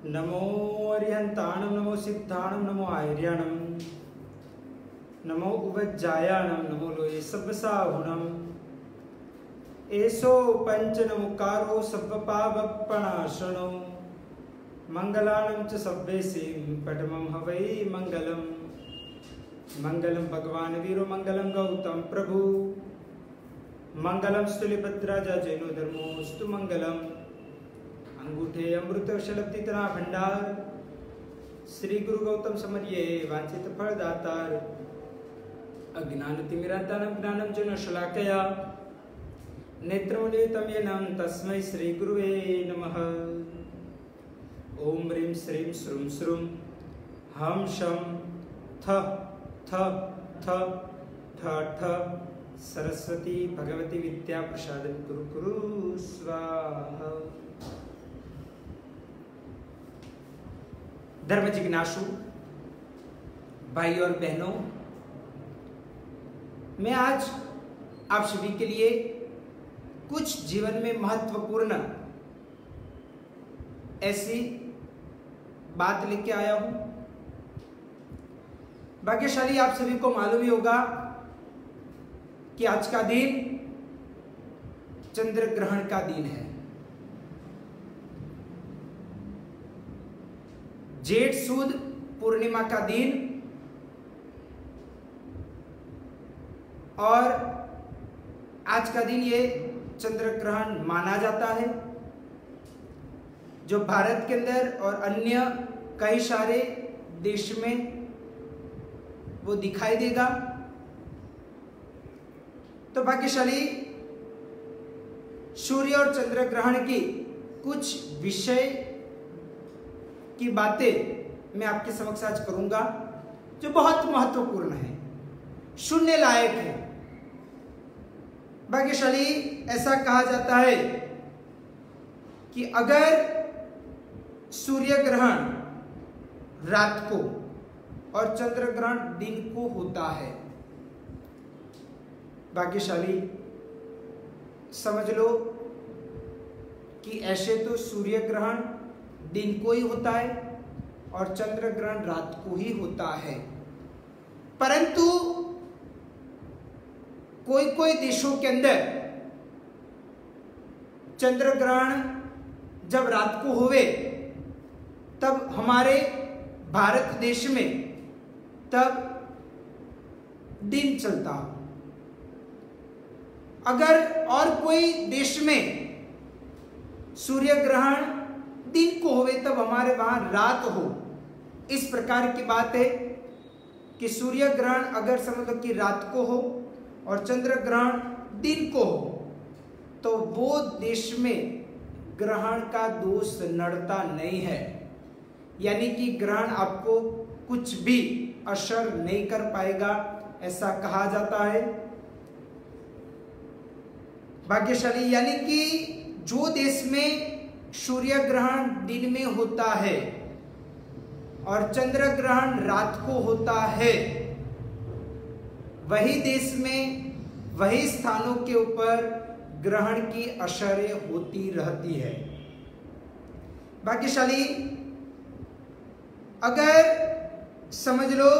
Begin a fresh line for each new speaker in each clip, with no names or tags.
नमो अरिहंताणं नमो सिद्धाणं नमो आर्याणं नमो उवज्जायाणं नमो लोये सब्बसाहुणम् एसो पंच नमुकारो सब्बपावपणाशनो मंगलानं च सब्बेसिं पठमं हवै मंगलम् मंगलम भगवान वीरो मंगलम गौतम प्रभु मंगलम स्तुलिभद्राजा जैनो धर्मोस्तु मंगलम अंगूठे अमृत शलब्दितना भंडार श्री गुरु गौतम समर्ये वांछित फल दातार अज्ञान तिमिरांतानं ज्ञानं च न शलाकया नेत्रमुदितं येनं तस्मै श्री गुरुवे नमः। ओम ह्रीं श्रीं श्रूं श्रूं हं शं थ थ थ ठ ठ सरस्वती भगवती विद्या प्रसाद कुरु कुरु स्वाहा। धर्म जिज्ञासु भाई और बहनों, मैं आज आप सभी के लिए कुछ जीवन में महत्वपूर्ण ऐसी बात लेके आया हूं। भाग्यशाली आप सभी को मालूम ही होगा कि आज का दिन चंद्र ग्रहण का दिन है। जेठ सुद पूर्णिमा का दिन और आज का दिन ये चंद्र ग्रहण माना जाता है, जो भारत के अंदर और अन्य कई सारे देश में वो दिखाई देगा। तो भाग्यशाली सूर्य और चंद्र ग्रहण की कुछ विषय की बातें मैं आपके समक्ष आज करूंगा, जो बहुत महत्वपूर्ण है, सुनने लायक है। भाग्यशाली ऐसा कहा जाता है कि अगर सूर्य ग्रहण रात को और चंद्र ग्रहण दिन को होता है, भाग्यशाली समझ लो कि ऐसे तो सूर्य ग्रहण दिन को ही होता है और चंद्र ग्रहण रात को ही होता है, परंतु कोई कोई देशों के अंदर चंद्र ग्रहण जब रात को होवे तब हमारे भारत देश में तब दिन चलता हो। अगर और कोई देश में सूर्य ग्रहण दिन को होवे तब हमारे वहां रात हो। इस प्रकार की बात है कि सूर्य ग्रहण अगर समझ लो कि रात को हो और चंद्र ग्रहण दिन को हो तो वो देश में ग्रहण का दोष नड़ता नहीं है, यानी कि ग्रहण आपको कुछ भी असर नहीं कर पाएगा, ऐसा कहा जाता है। भाग्यशाली यानी कि जो देश में सूर्य ग्रहण दिन में होता है और चंद्र ग्रहण रात को होता है, वही देश में वही स्थानों के ऊपर ग्रहण की असरें होती रहती है। भाग्यशाली अगर समझ लो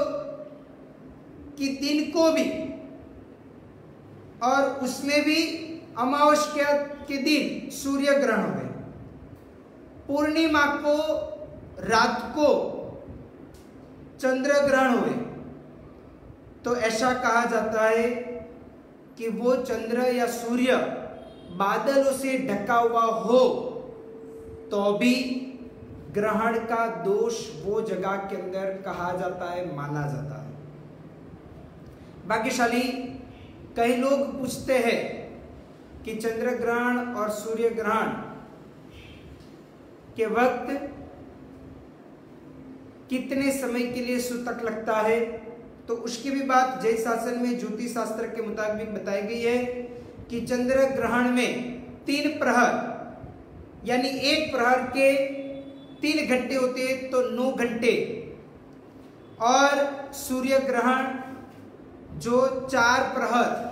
कि दिन को भी और उसमें भी अमावस्या के दिन सूर्य ग्रहण हुए, पूर्णिमा को रात को चंद्र ग्रहण हुए, तो ऐसा कहा जाता है कि वो चंद्र या सूर्य बादलों से ढका हुआ हो तो भी ग्रहण का दोष वो जगह के अंदर कहा जाता है, माना जाता है। भाग्यशाली कई लोग पूछते हैं कि चंद्र ग्रहण और सूर्य ग्रहण के वक्त कितने समय के लिए सूतक लगता है, तो उसकी भी बात जय शासन में ज्योतिष शास्त्र के मुताबिक बताई गई है कि चंद्र ग्रहण में 3 प्रहर यानी एक प्रहर के 3 घंटे होते हैं तो 9 घंटे, और सूर्य ग्रहण जो 4 प्रहर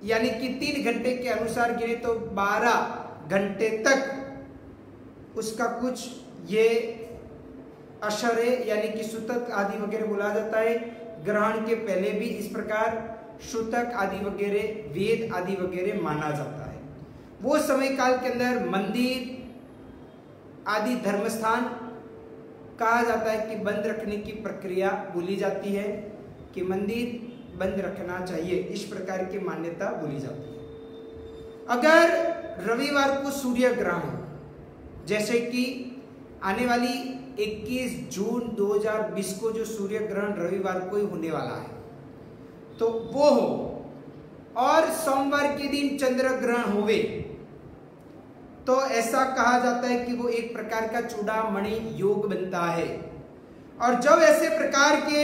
यानी कि 3 घंटे के अनुसार गिने तो 12 घंटे तक उसका कुछ ये अशरे यानी कि सूतक आदि वगैरह बोला जाता है। ग्रहण के पहले भी इस प्रकार सूतक आदि वगैरह, वेद आदि वगैरह माना जाता है। वो समय काल के अंदर मंदिर आदि धर्मस्थान कहा जाता है कि बंद रखने की प्रक्रिया बोली जाती है कि मंदिर बंद रखना चाहिए, इस प्रकार की मान्यता बोली जाती है। अगर रविवार को सूर्य ग्रहण, जैसे कि आने वाली 21 जून 2020 को जो सूर्य ग्रहण रविवार को ही होने वाला है, तो वो हो, और सोमवार के दिन चंद्र ग्रहण होवे, तो ऐसा कहा जाता है कि वो एक प्रकार का चूड़ामणि योग बनता है। और जब ऐसे प्रकार के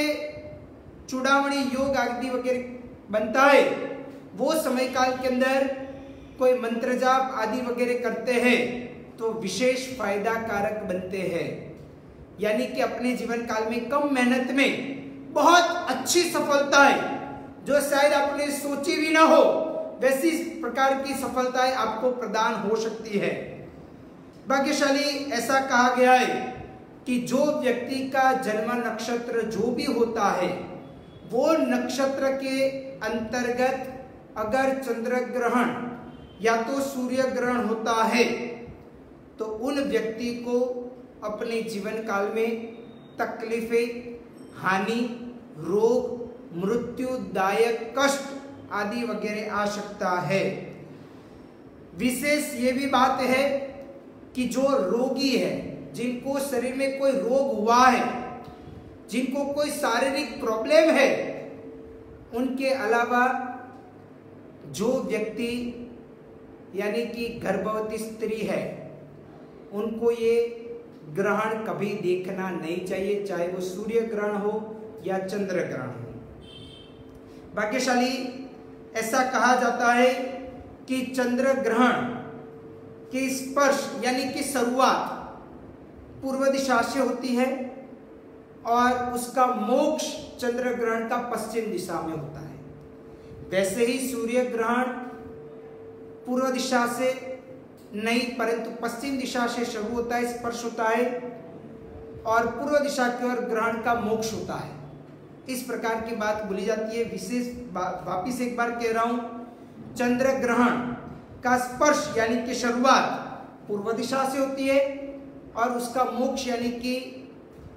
चूड़ामणि योग आदि वगैरह बनता है, वो समय काल के अंदर कोई मंत्र जाप आदि वगैरह करते हैं तो विशेष फायदा कारक बनते हैं। यानी कि अपने जीवन काल में कम मेहनत में बहुत अच्छी सफलता है, जो शायद आपने सोची भी ना हो, वैसी प्रकार की सफलताएं आपको प्रदान हो सकती है। भाग्यशाली ऐसा कहा गया है कि जो व्यक्ति का जन्म नक्षत्र जो भी होता है, वो नक्षत्र के अंतर्गत अगर चंद्र ग्रहण या तो सूर्य ग्रहण होता है, तो उन व्यक्ति को अपने जीवन काल में तकलीफें, हानि, रोग, मृत्युदायक कष्ट आदि वगैरह आ सकता है। विशेष ये भी बात है कि जो रोगी है, जिनको शरीर में कोई रोग हुआ है, जिनको कोई शारीरिक प्रॉब्लम है, उनके अलावा जो व्यक्ति यानी कि गर्भवती स्त्री है, उनको ये ग्रहण कभी देखना नहीं चाहिए, चाहे वो सूर्य ग्रहण हो या चंद्र ग्रहण हो। भाग्यशाली ऐसा कहा जाता है कि चंद्र ग्रहण की स्पर्श यानी कि शुरुआत पूर्व दिशा से होती है और उसका मोक्ष चंद्र ग्रहण का पश्चिम दिशा में होता है। वैसे ही सूर्य ग्रहण पूर्व दिशा से नहीं परंतु पश्चिम दिशा से शुरू होता है, स्पर्श होता है, और पूर्व दिशा की ओर ग्रहण का मोक्ष होता है। इस प्रकार की बात बोली जाती है। विशेष वापिस एक बार कह रहा हूं, चंद्र ग्रहण का स्पर्श यानी कि शुरुआत पूर्व दिशा से होती है और उसका मोक्ष यानी कि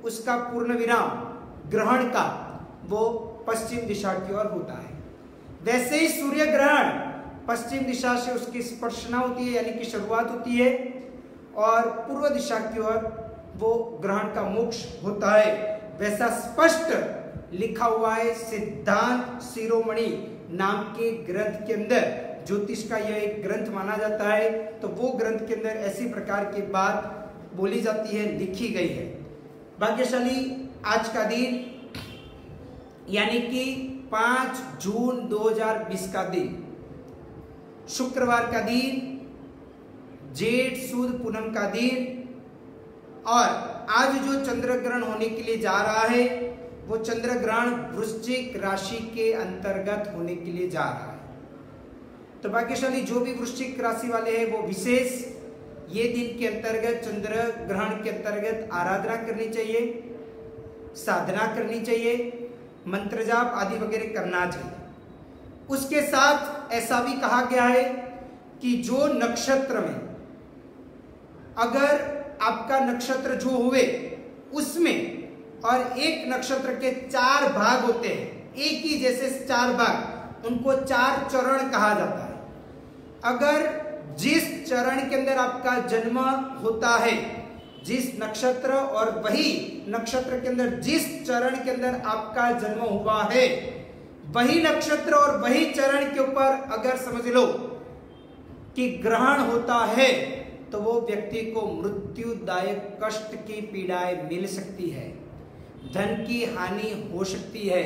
उसका पूर्ण विराम ग्रहण का वो पश्चिम दिशा की ओर होता है। वैसे ही सूर्य ग्रहण पश्चिम दिशा से उसकी स्पर्शना होती है यानी कि शुरुआत होती है और पूर्व दिशा की ओर वो ग्रहण का मोक्ष होता है। वैसा स्पष्ट लिखा हुआ है सिद्धांत शिरोमणि नाम के ग्रंथ के अंदर। ज्योतिष का यह एक ग्रंथ माना जाता है, तो वो ग्रंथ के अंदर ऐसी प्रकार की बात बोली जाती है, लिखी गई है। भाग्यशाली आज का दिन यानी कि 5 जून 2020 का दिन, शुक्रवार का दिन, जेठ सुद पूनम का दिन, और आज जो चंद्र ग्रहण होने के लिए जा रहा है वो चंद्र ग्रहण वृश्चिक राशि के अंतर्गत होने के लिए जा रहा है। तो भाग्यशाली जो भी वृश्चिक राशि वाले हैं वो विशेष ये दिन के अंतर्गत चंद्र ग्रहण के अंतर्गत आराधना करनी चाहिए, साधना करनी चाहिए, मंत्र जाप आदि वगैरह करना चाहिए। उसके साथ ऐसा भी कहा गया है कि जो नक्षत्र में अगर आपका नक्षत्र जो हुए उसमें और एक नक्षत्र के 4 भाग होते हैं, एक ही जैसे 4 भाग, उनको 4 चरण कहा जाता है। अगर जिस चरण के अंदर आपका जन्म होता है, जिस नक्षत्र और वही नक्षत्र के अंदर जिस चरण के अंदर आपका जन्म हुआ है, वही नक्षत्र और वही चरण के ऊपर अगर समझ लो कि ग्रहण होता है तो वो व्यक्ति को मृत्युदायक कष्ट की पीड़ाएं मिल सकती है, धन की हानि हो सकती है,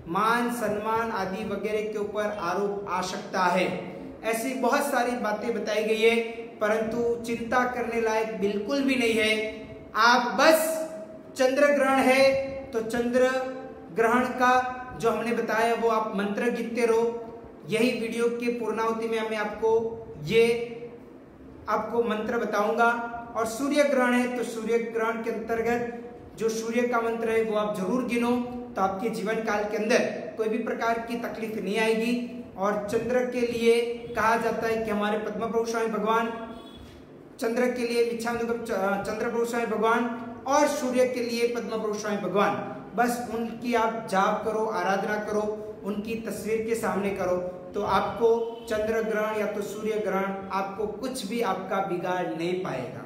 मान सम्मान आदि वगैरह के ऊपर आरोप आ सकता है। ऐसी बहुत सारी बातें बताई गई है, परंतु चिंता करने लायक बिल्कुल भी नहीं है। आप बस चंद्र ग्रहण है तो चंद्र ग्रहण का जो हमने बताया वो आप मंत्र गिनते रहो। यही वीडियो के पूर्णाहुति में मैं आपको मंत्र बताऊंगा। और सूर्य ग्रहण है तो सूर्य ग्रहण के अंतर्गत जो सूर्य का मंत्र है वो आप जरूर गिनो, तो आपके जीवन काल के अंदर कोई भी प्रकार की तकलीफ नहीं आएगी। और चंद्र के लिए कहा जाता है कि हमारे पद्म प्रभु स्वामी भगवान, चंद्र के लिए चंद्र प्रभु स्वामी भगवान और सूर्य के लिए पद्म प्रभु स्वामी भगवान, बस उनकी आप जाप करो, आराधना करो, उनकी तस्वीर के सामने करो, तो आपको चंद्र ग्रहण या तो सूर्य ग्रहण आपको कुछ भी आपका बिगाड़ नहीं पाएगा।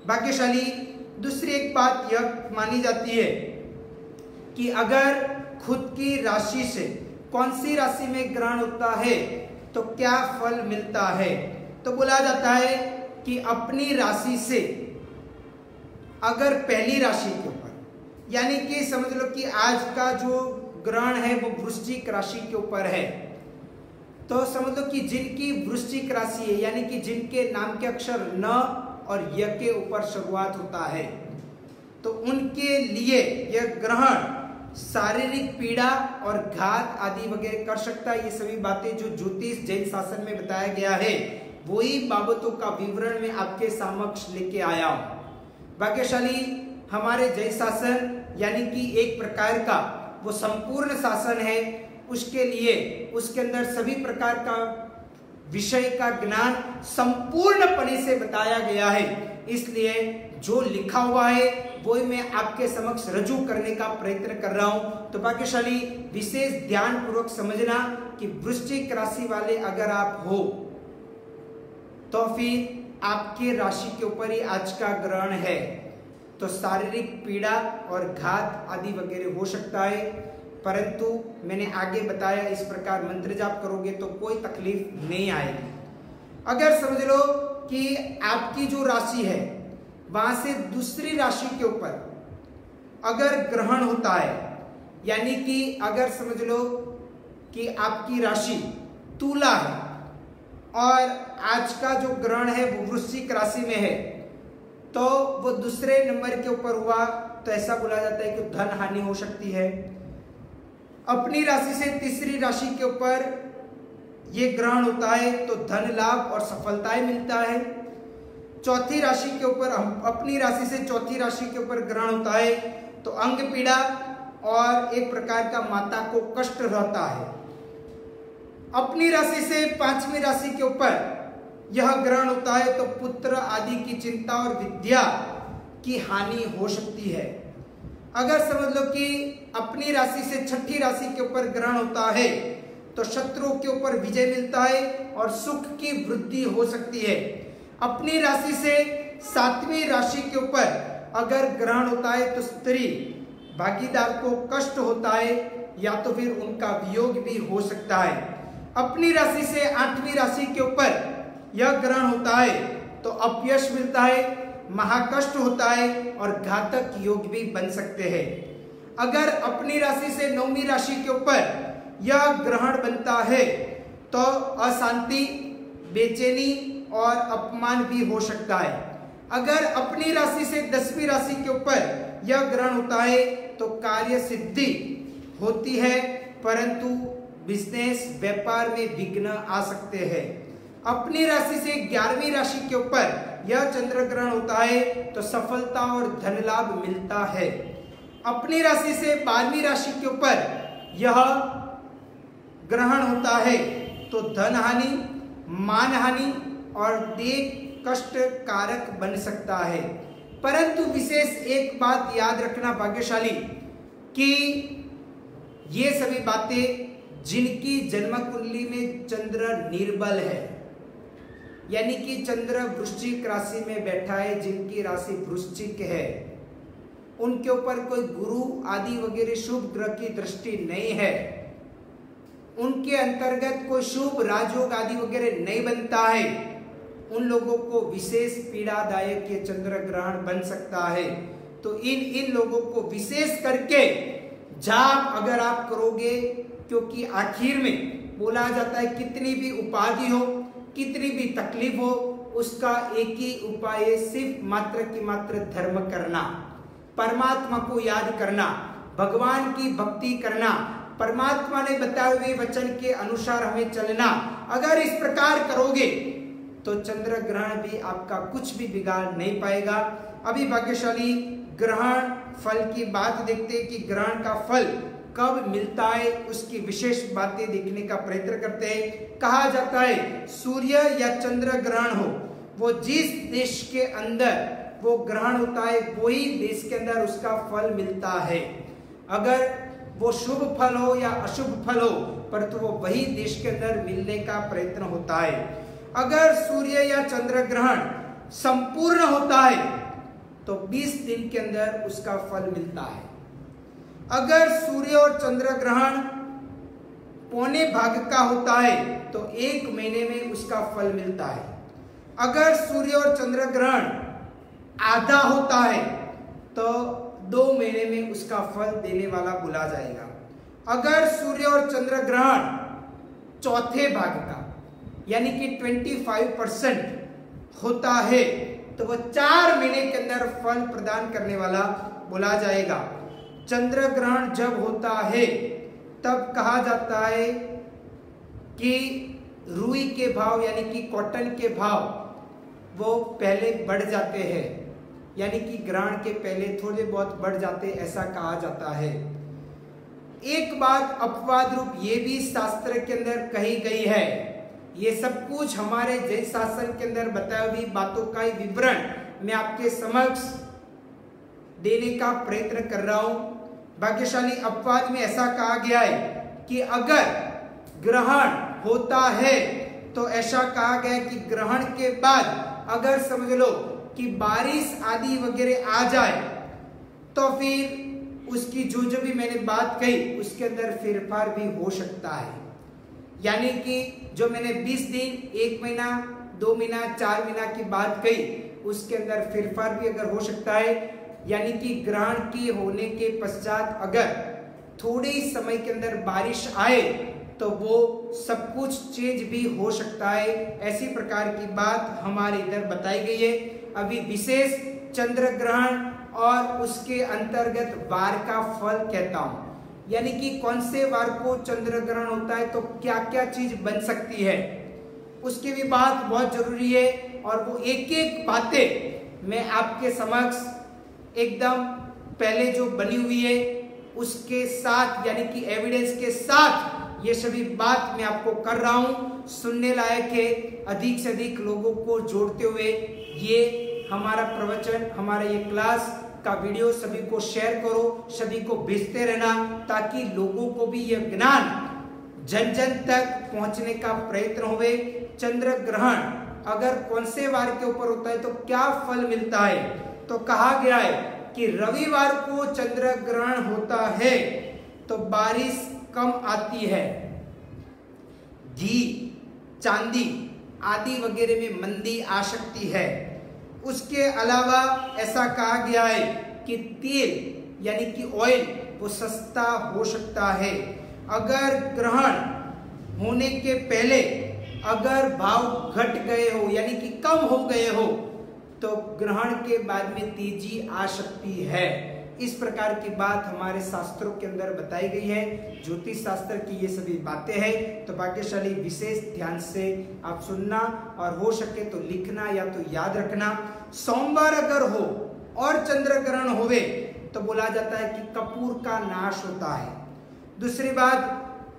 भाग्यशाली दूसरी एक बात यह मानी जाती है कि अगर खुद की राशि से कौन सी राशि में ग्रहण होता है तो क्या फल मिलता है, तो बोला जाता है कि अपनी राशि से अगर पहली राशि के ऊपर, यानी कि समझ लो कि आज का जो ग्रहण है वो वृश्चिक राशि के ऊपर है, तो समझ लो कि जिनकी वृश्चिक राशि है, यानी कि जिनके नाम के अक्षर न और य के ऊपर शुरुआत होता है, तो उनके लिए यह ग्रहण शारीरिक पीड़ा और घात आदि वगैरह कर सकता है। ये सभी बातें जो ज्योतिष जैन शासन में बताया गया है वही बाबतों का विवरण में आपके समक्ष लेके आया हूं। भाग्यशाली हमारे जैन शासन यानी कि एक प्रकार का वो संपूर्ण शासन है, उसके लिए उसके अंदर सभी प्रकार का विषय का ज्ञान संपूर्णपणे से बताया गया है, इसलिए जो लिखा हुआ है वही मैं आपके समक्ष रजू करने का प्रयत्न कर रहा हूं। तो भाग्यशाली विशेष ध्यान पूर्वक समझना कि वृश्चिक राशि वाले अगर आप हो तो फिर आपके राशि के ऊपर ही आज का ग्रहण है, तो शारीरिक पीड़ा और घात आदि वगैरह हो सकता है, परंतु मैंने आगे बताया इस प्रकार मंत्र जाप करोगे तो कोई तकलीफ नहीं आएगी। अगर समझ लो कि आपकी जो राशि है वहां से दूसरी राशि के ऊपर अगर ग्रहण होता है, यानी कि अगर समझ लो कि आपकी राशि तुला है और आज का जो ग्रहण है वो वृश्चिक राशि में है, तो वो दूसरे नंबर के ऊपर हुआ तो ऐसा बोला जाता है कि धन हानि हो सकती है। अपनी राशि से तीसरी राशि के ऊपर ये ग्रहण होता है तो धन लाभ और सफलताएं मिलता है। चौथी राशि के ऊपर, अपनी राशि से चौथी राशि के ऊपर ग्रहण होता है तो अंग पीड़ा और एक प्रकार का माता को कष्ट रहता है। अपनी राशि से पांचवी राशि के ऊपर यह ग्रहण होता है तो पुत्र आदि की चिंता और विद्या की हानि हो सकती है। अगर समझ लो कि अपनी राशि से छठी राशि के ऊपर ग्रहण होता है तो शत्रुओं के ऊपर विजय मिलता है और सुख की वृद्धि हो सकती है। अपनी राशि से सातवीं राशि के ऊपर अगर ग्रहण होता है तो स्त्री भागीदार को कष्ट होता है या तो फिर उनका वियोग भी हो सकता है। अपनी राशि से आठवीं राशि के ऊपर यह ग्रहण होता है तो अपयश मिलता है, महाकष्ट होता है और घातक योग भी बन सकते हैं। अगर अपनी राशि से नौवीं राशि के ऊपर यह ग्रहण बनता है तो अशांति, बेचैनी और अपमान भी हो सकता है। अगर अपनी राशि से 10वीं राशि के ऊपर यह ग्रहण होता है तो कार्य सिद्धि होती है, परंतु बिजनेस व्यापार में विघ्न आ सकते हैं। अपनी राशि से 11वीं राशि के ऊपर यह चंद्र ग्रहण होता है तो सफलता और धन लाभ मिलता है। अपनी राशि से 12वीं राशि के ऊपर यह ग्रहण होता है तो धन हानि, मान हानि और देह कष्ट कारक बन सकता है। परंतु विशेष एक बात याद रखना भाग्यशाली कि ये सभी बातें जिनकी जन्म कुंडली में चंद्र निर्बल है, यानी कि चंद्र वृश्चिक राशि में बैठा है, जिनकी राशि वृश्चिक है, उनके ऊपर कोई गुरु आदि वगैरह शुभ ग्रह की दृष्टि नहीं है, उनके अंतर्गत कोई शुभ राजयोग आदि वगैरह नहीं बनता है, उन लोगों को विशेष पीड़ादायक ये चंद्र ग्रहण बन सकता है। तो इन लोगों को विशेष करके जाप अगर आप करोगे, क्योंकि आखिर में बोला जाता है कितनी भी उपाधि हो, कितनी भी तकलीफ हो, उसका एक ही उपाय है, सिर्फ मात्र की मात्र धर्म करना, परमात्मा को याद करना, भगवान की भक्ति करना, परमात्मा ने बताए हुए वचन के अनुसार हमें चलना। अगर इस प्रकार करोगे तो चंद्र ग्रहण भी आपका कुछ भी बिगाड़ नहीं पाएगा। अभी भाग्यशाली ग्रहण फल की बात देखते हैं कि ग्रहण का फल कब मिलता है, उसकी विशेष बातें देखने का प्रयत्न करते हैं। कहा जाता है सूर्य या चंद्र ग्रहण हो, वो जिस देश के अंदर वो ग्रहण होता है वही देश के अंदर उसका फल मिलता है। अगर वो शुभ फल हो या अशुभ फल हो, पर तो वो वही देश के अंदर मिलने का प्रयत्न होता है। अगर सूर्य या चंद्र ग्रहण संपूर्ण होता है तो 20 दिन के अंदर उसका फल मिलता है। अगर सूर्य और चंद्र ग्रहण पौने भाग का होता है तो 1 महीने में उसका फल मिलता है। अगर सूर्य और चंद्र ग्रहण आधा होता है तो 2 महीने में उसका फल देने वाला बोला जाएगा। अगर सूर्य और चंद्र ग्रहण चौथे भाग का यानी कि 25% होता है तो वह 4 महीने के अंदर फल प्रदान करने वाला बोला जाएगा। चंद्र ग्रहण जब होता है तब कहा जाता है कि रुई के भाव यानी कि कॉटन के भाव वो पहले बढ़ जाते हैं, यानी कि ग्रहण के पहले थोड़े बहुत बढ़ जाते, ऐसा कहा जाता है। एक बात अपवाद रूप ये भी शास्त्र के अंदर कही गई है, ये सब कुछ हमारे जैन शासन के अंदर बताई हुई बातों का ही विवरण मैं आपके समक्ष देने का प्रयत्न कर रहा हूं। भाग्यशाली अपवाद में ऐसा कहा गया है कि अगर ग्रहण होता है तो ऐसा कहा गया है कि ग्रहण के बाद अगर समझ लो कि बारिश आदि वगैरह आ जाए तो फिर उसकी जो भी मैंने बात कही उसके अंदर फेरफार भी हो सकता है। यानी कि जो मैंने 20 दिन, 1 महीना, 2 महीना, 4 महीना की बात कही उसके अंदर फेरफार भी अगर हो सकता है। यानी कि ग्रहण के होने के पश्चात अगर थोड़े ही समय के अंदर बारिश आए तो वो सब कुछ चेंज भी हो सकता है। ऐसी प्रकार की बात हमारे इधर बताई गई है। अभी विशेष चंद्र ग्रहण और उसके अंतर्गत वार का फल कहता हूं, यानी कि कौन से वार को चंद्र ग्रहण होता है तो क्या क्या चीज बन सकती है उसकी भी बात बहुत जरूरी है। और वो एक एक बातें मैं आपके समक्ष एकदम पहले जो बनी हुई है उसके साथ यानी कि एविडेंस के साथ ये सभी बात मैं आपको कर रहा हूं। सुनने लायक है, अधिक से अधिक लोगों को जोड़ते हुए ये हमारा प्रवचन, हमारा ये क्लास का वीडियो सभी को शेयर करो, सभी को भेजते रहना ताकि लोगों को भी यह ज्ञान जन जन तक पहुंचने का प्रयत्न होवे। चंद्र ग्रहण अगर कौन से वार के ऊपर होता है तो क्या फल मिलता है, तो कहा गया है कि रविवार को चंद्र ग्रहण होता है तो बारिश कम आती है, घी, चांदी आदि वगैरह में मंदी आ सकती है। उसके अलावा ऐसा कहा गया है कि तेल यानी कि ऑयल वो सस्ता हो सकता है। अगर ग्रहण होने के पहले अगर भाव घट गए हो यानी कि कम हो गए हो तो ग्रहण के बाद में तेजी आ सकती है। इस प्रकार की बात हमारे शास्त्रों के अंदर बताई गई है। ज्योतिष शास्त्र की ये सभी बातें हैं, तो भाग्यशाली विशेष ध्यान से आप सुनना और हो सके तो लिखना या तो याद रखना। सोमवार अगर हो और चंद्र ग्रहण होवे तो बोला जाता है कि कपूर का नाश होता है। दूसरी बात,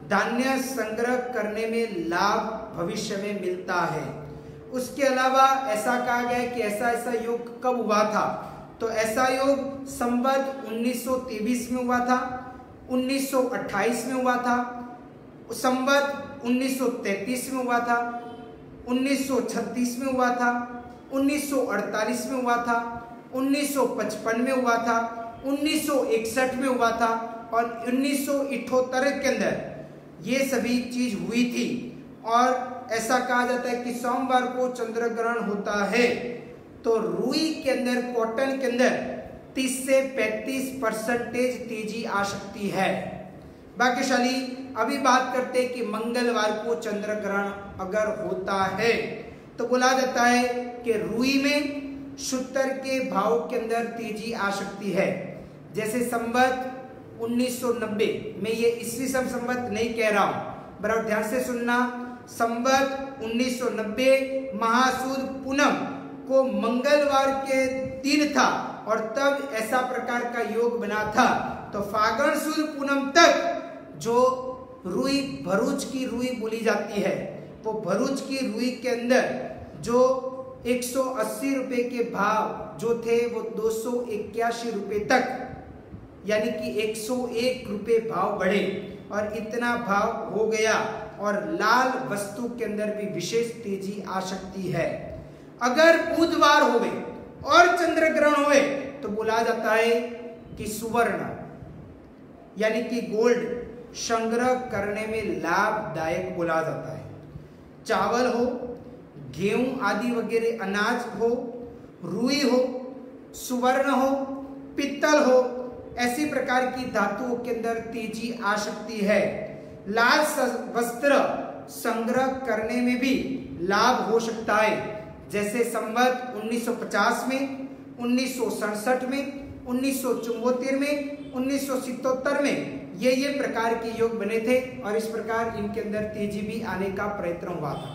धान्य संग्रह करने में लाभ भविष्य में मिलता है। उसके अलावा ऐसा कहा गया है कि ऐसा ऐसा योग कब हुआ था, तो ऐसा योग संवत 1923 में हुआ था, 1928 में हुआ था, संवत 1933 में हुआ था, 1936 में हुआ था, 1948 में हुआ था, 1955 में हुआ था, 1961 में हुआ था और 1978 के अंदर ये सभी चीज हुई थी। और ऐसा कहा जाता है कि सोमवार को चंद्र ग्रहण होता है तो रुई के अंदर, कॉटन के अंदर 30 से 35% तेजी आ सकती है। भाग्यशाली अभी बात करते हैं कि मंगलवार को चंद्र ग्रहण अगर होता है तो बोला जाता है कि रुई में सूत्र के भाव के अंदर तेजी आ सकती है। जैसे संवत 1990 में, ये ईस्वी संवत नहीं कह रहा हूं, बराबर ध्यान से सुनना। संवत 1990 महासुद पूनम को मंगलवार के दिन था और तब ऐसा प्रकार का योग बना था। तो फागण सुद पूनम तक जो रुई, भरूच की रुई बोली जाती है, वो भरूच की रुई के अंदर जो 180 रुपए के भाव जो थे वो 281 रुपए तक, यानी कि 101 रुपए भाव बढ़े और इतना भाव हो गया। और लाल वस्तु के अंदर भी विशेष तेजी आ सकती है। अगर बुधवार होवे और चंद्र ग्रहण होवे तो बोला जाता है कि सुवर्ण यानी कि गोल्ड संग्रह करने में लाभदायक बोला जाता है। चावल हो, गेहूं आदि वगैरह अनाज हो, रुई हो, सुवर्ण हो, पित्तल हो, ऐसी प्रकार की धातुओं के अंदर तेजी आ सकती है। लाल वस्त्र संग्रह करने में भी लाभ हो सकता है, जैसे संवत 1950 में, 1967 में, 1974 में, 1977 में ये प्रकार के योग बने थे और इस प्रकार इनके अंदर तेजी भी आने का प्रयत्न हुआ था।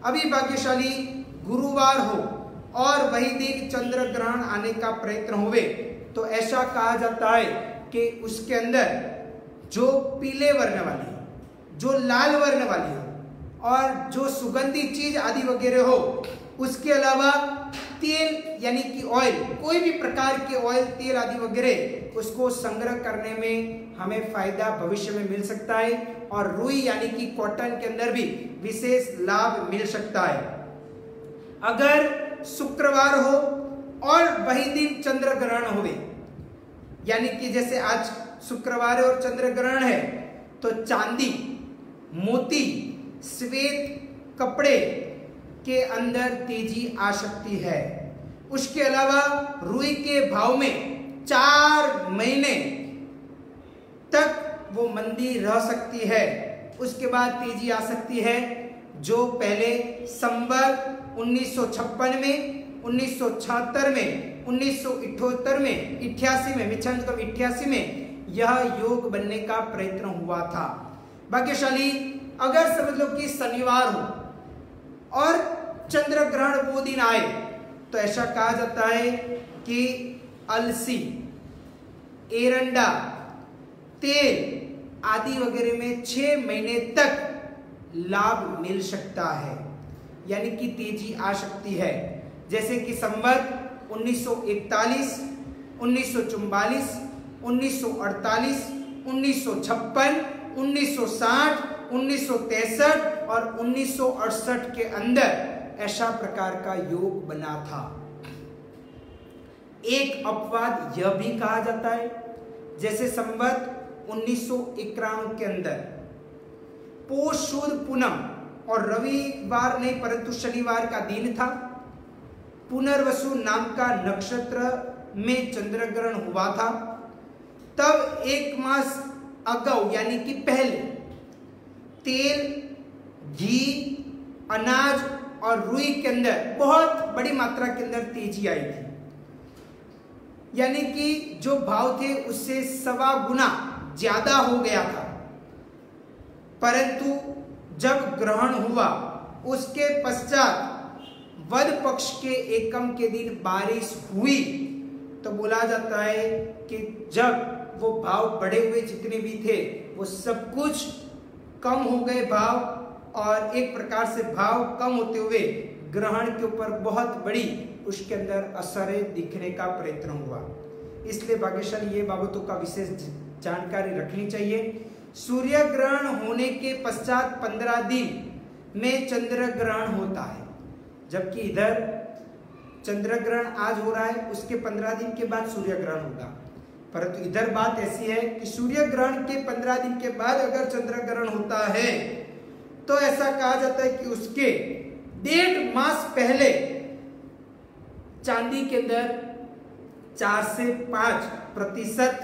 अभी भाग्यशाली गुरुवार हो और वही दिन चंद्र ग्रहण आने का प्रयत्न हुए तो ऐसा कहा जाता है कि उसके अंदर जो पीले वर्ण वाली, जो लाल वर्ण वाली हो और जो सुगंधी चीज आदि वगैरह हो, उसके अलावा तेल यानी कि ऑयल, कोई भी प्रकार के ऑयल, तेल आदि वगैरह उसको संग्रह करने में हमें फायदा भविष्य में मिल सकता है। और रुई यानी कि कॉटन के अंदर भी विशेष लाभ मिल सकता है। अगर शुक्रवार हो और वही दिन चंद्र ग्रहण होवे, यानी कि जैसे आज शुक्रवार और चंद्र ग्रहण है, तो चांदी, मोती, श्वेत कपड़े के अंदर तेजी आ सकती है। उसके अलावा रुई के भाव में 4 महीने तक वो मंदी रह सकती है। उसके बाद तेजी आ सकती है जो पहले संवत 1956 में, 1976 में, 1978 में, 88 में, 88 में यह योग बनने का प्रयत्न हुआ था। भाग्यशाली अगर समझ लो कि शनिवार हो और चंद्र ग्रहण वो दिन आए तो ऐसा कहा जाता है कि अलसी, एरंडा, तेल आदि वगैरह में 6 महीने तक लाभ मिल सकता है, यानी कि तेजी आ सकती है। जैसे कि संवत 1941, 1944, 1948, 1956, 1960, 1963 और 1968 के अंदर ऐसा प्रकार का योग बना था। एक अपवाद यह भी कहा जाता है, जैसे संवत 1991 के अंदर पोष शुद्ध पूनम और रविवार नहीं परंतु शनिवार का दिन था, पुनर्वसु नाम का नक्षत्र में चंद्र ग्रहण हुआ था। तब 1 मास अगाऊ यानी कि पहले तेल, घी, अनाज और रुई के अंदर बहुत बड़ी मात्रा के अंदर तेजी आई थी, यानी कि जो भाव थे उससे 1.25 गुना ज्यादा हो गया था। परंतु जब ग्रहण हुआ उसके पश्चात वद पक्ष के एकम के दिन बारिश हुई तो बोला जाता है कि जब वो भाव बढ़े हुए जितने भी थे वो सब कुछ कम हो गए भाव, और एक प्रकार से भाव कम होते हुए ग्रहण के ऊपर बहुत बड़ी उसके अंदर असरें दिखने का प्रयत्न हुआ। इसलिए भाग्यशाली ये बाबतों का विशेष जानकारी रखनी चाहिए। सूर्य ग्रहण होने के पश्चात 15 दिन में चंद्र ग्रहण होता है, जबकि इधर चंद्र ग्रहण आज हो रहा है, उसके 15 दिन के बाद सूर्य ग्रहण होगा। परंतु इधर बात ऐसी है कि सूर्य ग्रहण के 15 दिन के बाद अगर चंद्र ग्रहण होता है तो ऐसा कहा जाता है कि उसके 1.5 मास पहले चांदी के अंदर 4 से 5%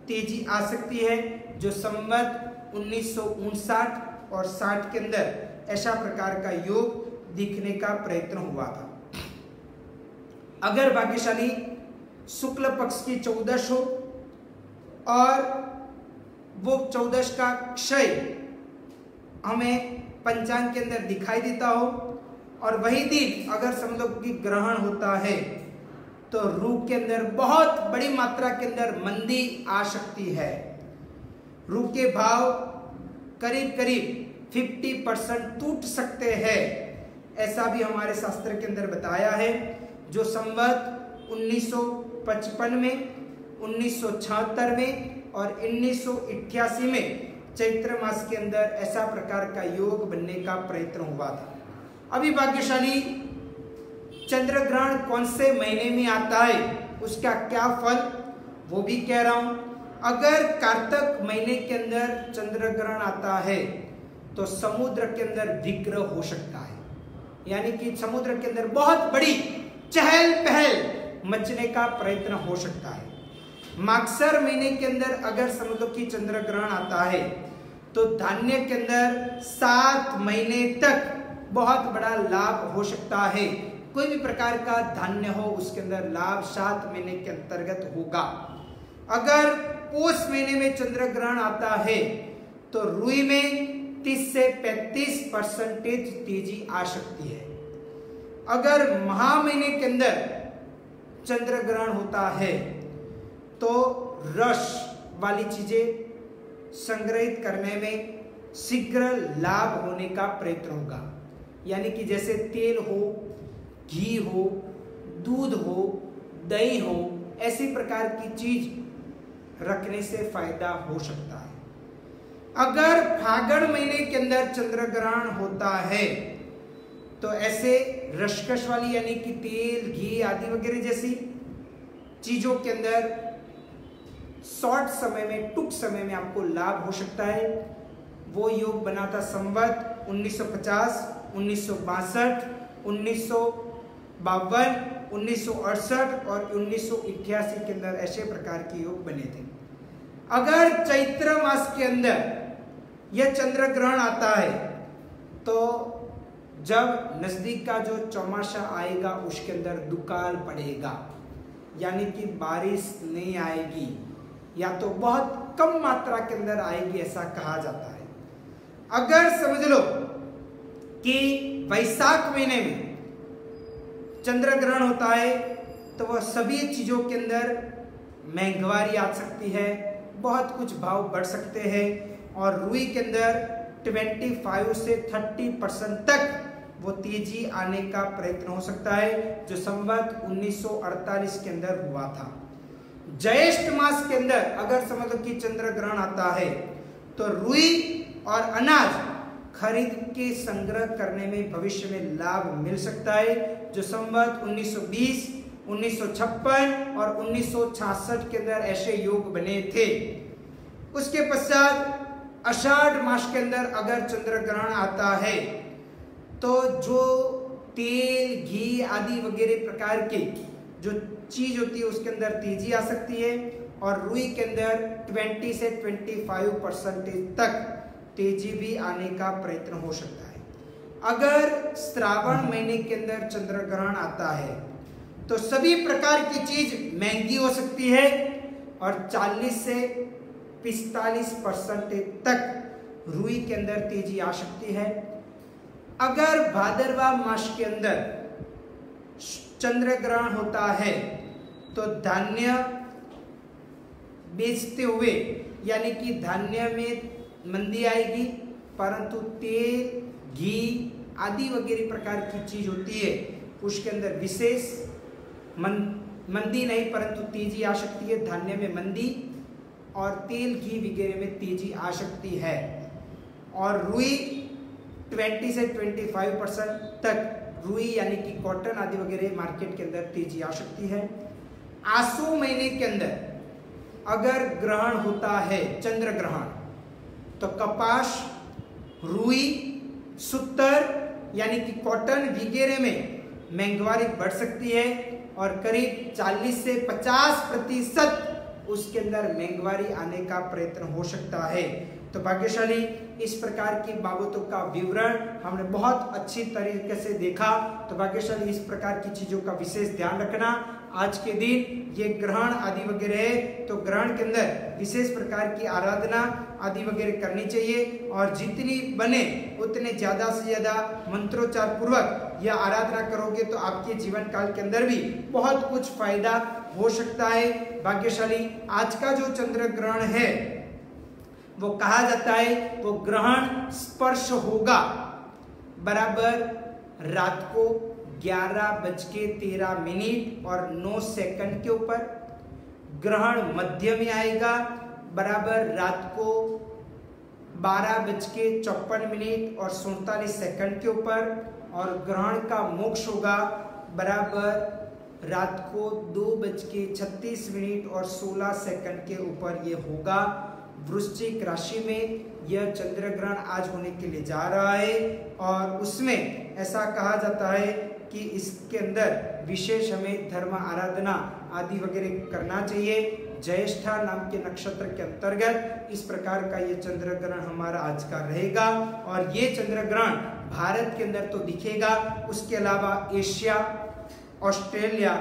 तेजी आ सकती है, जो संवत 1959 और 60 के अंदर ऐसा प्रकार का योग दिखने का प्रयत्न हुआ था। अगर भाग्यशाली शुक्ल पक्ष की 14 हो और वो 14 का क्षय हमें पंचांग के अंदर दिखाई देता हो और वही दिन अगर समझ लो कि ग्रहण होता है तो रू के अंदर बहुत बड़ी मात्रा के अंदर मंदी आ सकती है। रू के भाव करीब करीब 50% टूट सकते हैं, ऐसा भी हमारे शास्त्र के अंदर बताया है। जो संवत 1955 में, 1976 में और 1988 में चैत्र मास के अंदर ऐसा प्रकार का योग बनने का प्रयत्न हुआ था। अभी भाग्यशाली चंद्र ग्रहण कौन से महीने में आता है, उसका क्या फल, वो भी कह रहा हूं। अगर कार्तिक महीने के अंदर चंद्र ग्रहण आता है तो समुद्र के अंदर विग्रह हो सकता है, यानी कि समुद्र के अंदर बहुत बड़ी चहल पहल मचने का प्रयत्न हो सकता है। मागसर महीने के अंदर अगर समझ लो कि चंद्र ग्रहण आता है तो धान्य के अंदर 7 महीने तक बहुत बड़ा लाभ हो सकता है। कोई भी प्रकार का धान्य हो उसके अंदर लाभ 7 महीने के अंतर्गत होगा। अगर पौष महीने में चंद्र ग्रहण आता है तो रुई में 30 से 35% तेजी आ सकती है। अगर महा महीने के अंदर चंद्र ग्रहण होता है तो रस वाली चीजें संग्रहित करने में शीघ्र लाभ होने का प्रयत्न होगा, यानी कि जैसे तेल हो, घी हो, दूध हो, दही हो, ऐसी प्रकार की चीज रखने से फायदा हो सकता है। अगर फागुन महीने के अंदर चंद्र ग्रहण होता है तो ऐसे रसकस वाली यानी कि तेल, घी आदि वगैरह जैसी चीजों के अंदर शॉर्ट समय में, टूक समय में आपको लाभ हो सकता है। वो योग बना था संवत 1950, 1962, 1952, 1968 और 1988 के अंदर ऐसे प्रकार के योग बने थे। अगर चैत्र मास के अंदर यह चंद्र ग्रहण आता है तो जब नजदीक का जो चौमासा आएगा उसके अंदर दुकाल पड़ेगा, यानी कि बारिश नहीं आएगी या तो बहुत कम मात्रा के अंदर आएगी, ऐसा कहा जाता है। अगर समझ लो कि वैशाख महीने में चंद्र ग्रहण होता है तो वह सभी चीजों के अंदर महंगाई आ सकती है, बहुत कुछ भाव बढ़ सकते हैं और रुई के अंदर 25 से 30% तक वो तेजी आने का प्रयत्न हो सकता है, जो संवत 1948 के अंदर हुआ था। ज्येष्ठ मास के अंदर अगर समझ लो कि चंद्र ग्रहण आता है तो रुई और अनाज खरीद के संग्रह करने में भविष्य में लाभ मिल सकता है, जो संवत 1920, 1956 और 1966 के अंदर ऐसे योग बने थे। उसके पश्चात आषाढ़ मास के अंदर अगर चंद्र ग्रहण आता है तो जो तेल, घी आदि वगैरह प्रकार के जो चीज होती है उसके अंदर तेजी आ सकती है और रुई के अंदर 20 से 25% तक तेजी भी आने का प्रयत्न हो सकता है। अगर श्रावण महीने के अंदर चंद्र ग्रहण आता है तो सभी प्रकार की चीज महंगी हो सकती है और 40 से 45% तक रुई के अंदर तेजी आ सकती है। अगर भादरवा मास के अंदर चंद्र ग्रहण होता है तो धान्य बेचते हुए, यानी कि धान्य में मंदी आएगी, परंतु तेल, घी आदि वगैरह प्रकार की चीज होती है उसके अंदर विशेष मंदी नहीं परंतु तेजी आ सकती है। धान्य में मंदी और तेल, घी वगैरह में तेजी आ सकती है और रुई 20 से 25% तक रुई यानी कि कॉटन आदि वगैरह मार्केट के अंदर तेजी आ सकती है। आसू महीने के अंदर अगर ग्रहण होता है चंद्र ग्रहण तो कपास, रुई, सूतर यानी कि कॉटन वगैरह में महंगाई बढ़ सकती है और करीब 40 से 50% उसके अंदर महंगाई आने का प्रयत्न हो सकता है। तो भाग्यशाली इस प्रकार की बाबतों का विवरण हमने बहुत अच्छी तरीके से देखा। तो भाग्यशाली इस प्रकार की चीजों का विशेष ध्यान रखना। आज के दिन ये ग्रहण आदि वगैरह है, तो ग्रहण के अंदर विशेष प्रकार की आराधना आदि वगैरह करनी चाहिए और जितनी बने उतने ज्यादा से ज्यादा मंत्रोच्चार पूर्वक यह आराधना करोगे तो आपके जीवन काल के अंदर भी बहुत कुछ फायदा हो सकता है। भाग्यशाली आज का जो चंद्र ग्रहण है वो कहा जाता है वो ग्रहण स्पर्श होगा बराबर रात को 11:13 और 9 सेकंड के ऊपर। ग्रहण मध्य में आएगा बराबर रात को 12:54 और 47 सेकंड के ऊपर और ग्रहण का मोक्ष होगा बराबर रात को 2:36 और 16 सेकंड के ऊपर ये होगा। वृश्चिक राशि में यह चंद्र ग्रहण आज होने के लिए जा रहा है और उसमें ऐसा कहा जाता है कि इसके अंदर विशेष हमें धर्म आराधना आदि वगैरह करना चाहिए। ज्येष्ठा नाम के नक्षत्र के अंतर्गत इस प्रकार का ये चंद्र ग्रहण हमारा आज का रहेगा और ये चंद्र ग्रहण भारत के अंदर तो दिखेगा, उसके अलावा एशिया, ऑस्ट्रेलिया,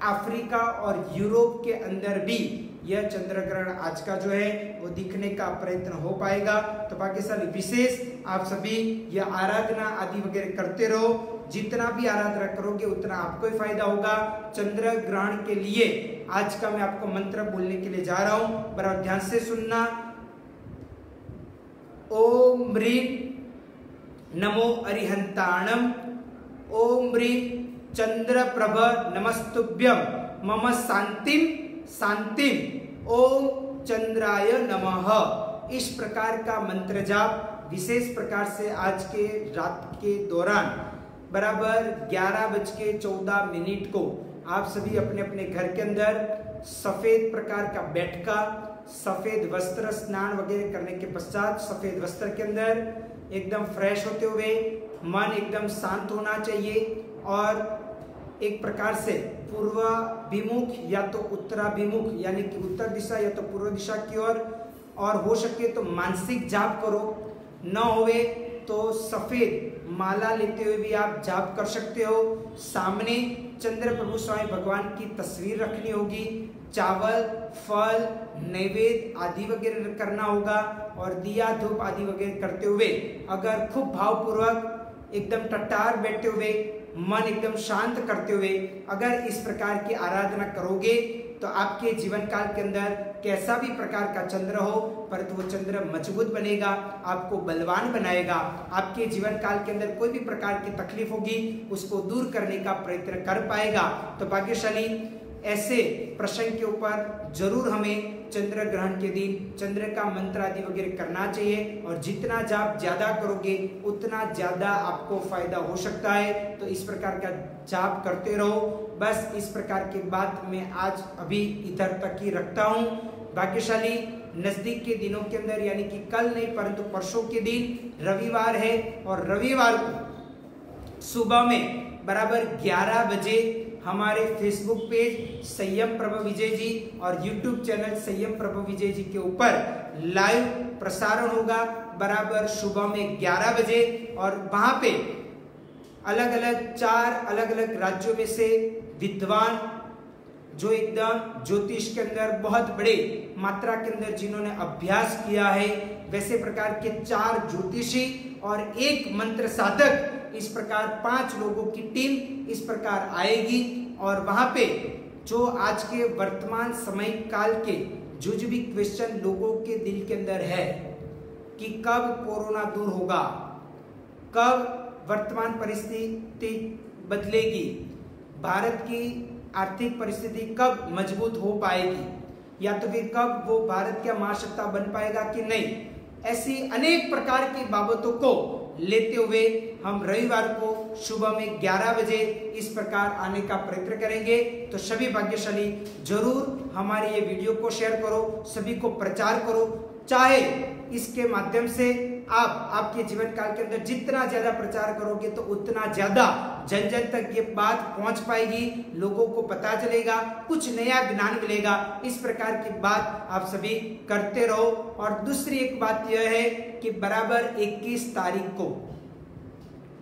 अफ्रीका और यूरोप के अंदर भी यह चंद्र ग्रहण आज का जो है वो दिखने का प्रयत्न हो पाएगा। तो पाकिस्तानी विशेष आप सभी यह आराधना आदि वगैरह करते रहो, जितना भी आराधना करोगे उतना आपको ही फायदा होगा। चंद्र ग्रहण के लिए आज का मैं आपको मंत्र बोलने के लिए जा रहा हूं, बराबर ध्यान से सुनना। ओम ह्रीं नमो अरिहंताणम, ओम ह्रीं चंद्र प्रभ नमस्तुभ्यम मम शांतिम शांतिम ओम चंद्राय नमः। इस प्रकार का मंत्र जाप विशेष प्रकार से आज के रात के दौरान बराबर 11:14 को आप सभी अपने अपने घर के अंदर सफेद प्रकार का बैठका, सफेद वस्त्र, स्नान वगैरह करने के पश्चात सफेद वस्त्र के अंदर एकदम फ्रेश होते हुए मन एकदम शांत होना चाहिए और एक प्रकार से पूर्वाभिमुख या तो उत्तराभिमुख यानी कि उत्तर दिशा या तो पूर्व दिशा की ओर और हो सके तो मानसिक जाप करो, न होवे तो सफेद माला लेते हुए भी आप जाप कर सकते हो। सामने चंद्र प्रभु स्वामी भगवान की तस्वीर रखनी होगी, चावल, फल, नैवेद्य आदि वगैरह करना होगा और दिया धूप आदि वगैरह करते हुए अगर खूब भावपूर्वक एकदम टट्टार बैठे हुए मन एकदम शांत करते हुए अगर इस प्रकार की आराधना करोगे तो आपके जीवन काल के अंदर कैसा भी प्रकार का चंद्र हो परंतु वो चंद्र मजबूत बनेगा, आपको बलवान बनाएगा। आपके जीवन काल के अंदर कोई भी प्रकार की तकलीफ होगी उसको दूर करने का प्रयत्न कर पाएगा। तो भाग्यशाली ऐसे प्रसंग के ऊपर जरूर हमें चंद्र ग्रहण के दिन चंद्र का मंत्र आदि वगैरह करना चाहिए और जितना जाप ज्यादा करोगे उतना ज्यादा आपको फायदा हो सकता है। तो इस प्रकार का जाप करते रहो। बस इस प्रकार की बात मैं आज अभी इधर तक ही रखता हूँ। भाग्यशाली नजदीक के दिनों के अंदर यानी कि कल नहीं परंतु परसों के दिन रविवार है और रविवार को सुबह में बराबर 11 बजे हमारे फेसबुक पेज संयम प्रभ विजय जी और यूट्यूब चैनल संयम प्रभ विजय जी के ऊपर लाइव प्रसारण होगा बराबर सुबह में 11 बजे और वहां पे अलग अलग 4 अलग अलग राज्यों में से विद्वान जो एकदम ज्योतिष के अंदर बहुत बड़े मात्रा के अंदर जिन्होंने अभ्यास किया है वैसे प्रकार के 4 ज्योतिषी और 1 मंत्र साधक इस प्रकार 5 लोगों की टीम इस प्रकार आएगी और वहां पे जो आज के वर्तमान समय काल के जो भी क्वेश्चन लोगों के दिल के अंदर है कि कब कोरोना दूर होगा, कब वर्तमान परिस्थिति बदलेगी, भारत की आर्थिक परिस्थिति कब मजबूत हो पाएगी या तो फिर कब वो भारत का महासत्ता बन पाएगा कि नहीं, ऐसी अनेक प्रकार की बाबतों को लेते हुए हम रविवार को सुबह में 11 बजे इस प्रकार आने का प्रयत्न करेंगे। तो सभी भाग्यशाली जरूर हमारे ये वीडियो को शेयर करो, सभी को प्रचार करो, चाहे इसके माध्यम से आप आपके जीवन काल के अंदर जितना ज्यादा प्रचार करोगे तो उतना ज्यादा जन जन तक ये बात पहुंच पाएगी, लोगों को पता चलेगा, कुछ नया ज्ञान मिलेगा। इस प्रकार की बात आप सभी करते रहो। और दूसरी एक बात यह है कि बराबर 21 तारीख को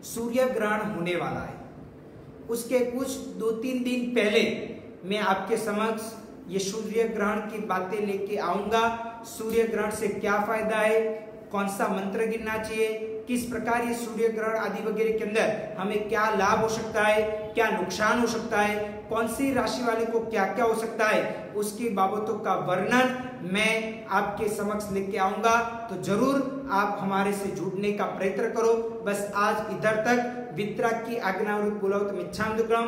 सूर्य ग्रहण होने वाला है, उसके कुछ 2-3 दिन पहले मैं आपके समक्ष ये सूर्य ग्रहण की बातें लेके आऊंगा। सूर्य ग्रहण से क्या फायदा है, कौन सा मंत्र गिनना चाहिए, किस प्रकार ये सूर्य ग्रहण आदि वगैरह के अंदर हमें क्या लाभ हो सकता है, क्या नुकसान हो सकता है, कौन सी राशि वाले को क्या क्या हो सकता है, उसकी बाबतों का वर्णन मैं आपके समक्ष लेके आऊंगा। तो जरूर आप हमारे से जुड़ने का प्रयत्न करो। बस आज इधर तक। वितरा की आज्ञावृत्त बुलाओ तो मिच्छाम दुक्कड़म।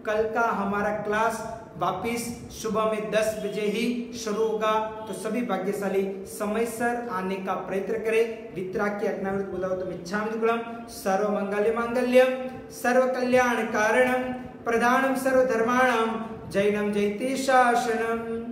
कल का हमारा क्लास वापिस सुबह में 10 बजे ही शुरू होगा। तो सभी भाग्यशाली समयसर आने का प्रयत्न करें। वितरा की आज्ञावृत्त बुलाओ तो मिच्छाम दुक्कड़म। सर्व मंगल्य मांगल्यम सर्व कल्याण कारणम प्रधानम सर्व धर्माणम जैनम जयते शासनम।